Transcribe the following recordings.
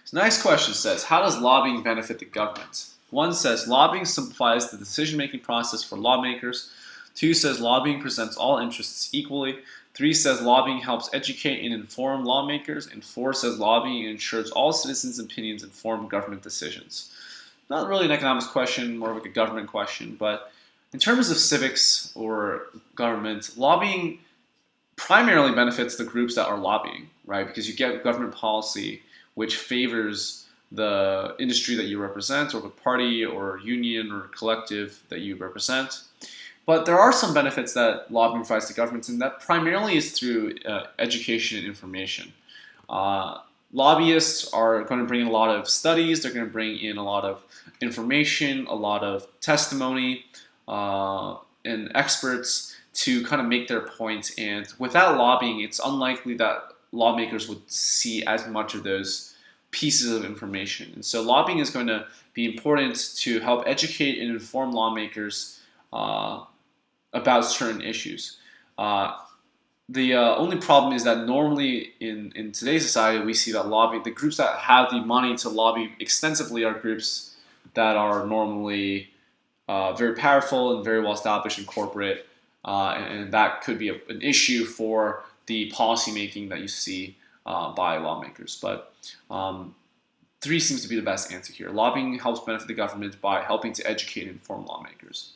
So the next question says, how does lobbying benefit the government? 1 says, lobbying simplifies the decision-making process for lawmakers. 2 says, lobbying presents all interests equally. 3 says, lobbying helps educate and inform lawmakers. And 4 says, lobbying ensures all citizens' opinions inform government decisions. Not really an economics question, more like a government question, but in terms of civics or government, lobbying primarily benefits the groups that are lobbying, right? Because you get government policy which favors the industry that you represent, or the party or union or collective that you represent. But there are some benefits that lobbying provides to governments, and that primarily is through education and information. Lobbyists are going to bring in a lot of studies, they're going to bring in a lot of information, a lot of testimony, and experts to kind of make their point. And without lobbying, it's unlikely that lawmakers would see as much of those pieces of information. And so lobbying is going to be important to help educate and inform lawmakers about certain issues. The only problem is that normally in today's society, we see that the groups that have the money to lobby extensively are groups that are normally very powerful and very well established in corporate, and that could be an issue for the policy making that you see by lawmakers. But 3 seems to be the best answer here. Lobbying helps benefit the government by helping to educate and inform lawmakers.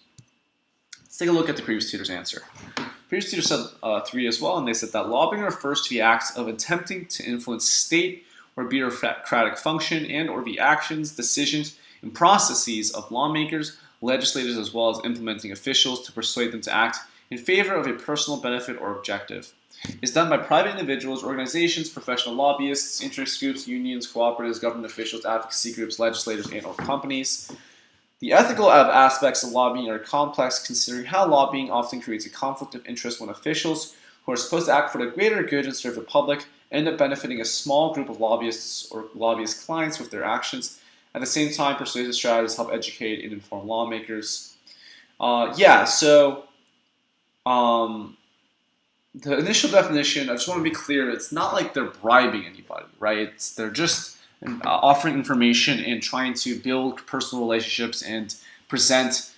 Let's take a look at the previous tutor's answer. The previous tutor said 3 as well, and they said that lobbying refers to the act of attempting to influence state or bureaucratic function and or the actions, decisions, and processes of lawmakers, legislators, as well as implementing officials to persuade them to act in favor of a personal benefit or objective. It's done by private individuals, organizations, professional lobbyists, interest groups, unions, cooperatives, government officials, advocacy groups, legislators, and or companies. The ethical aspects of lobbying are complex, considering how lobbying often creates a conflict of interest when officials who are supposed to act for the greater good and serve the public end up benefiting a small group of lobbyists or lobbyist clients with their actions. At the same time, persuasive strategies help educate and inform lawmakers. The initial definition, I just want to be clear, it's not like they're bribing anybody, right? They're just offering information and trying to build personal relationships and present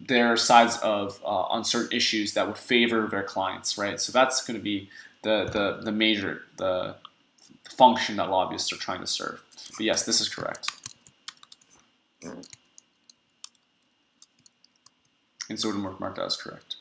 their sides of on certain issues that would favor their clients, right? So that's going to be the function that lobbyists are trying to serve. But yes, this is correct. And so we're going to mark that as correct.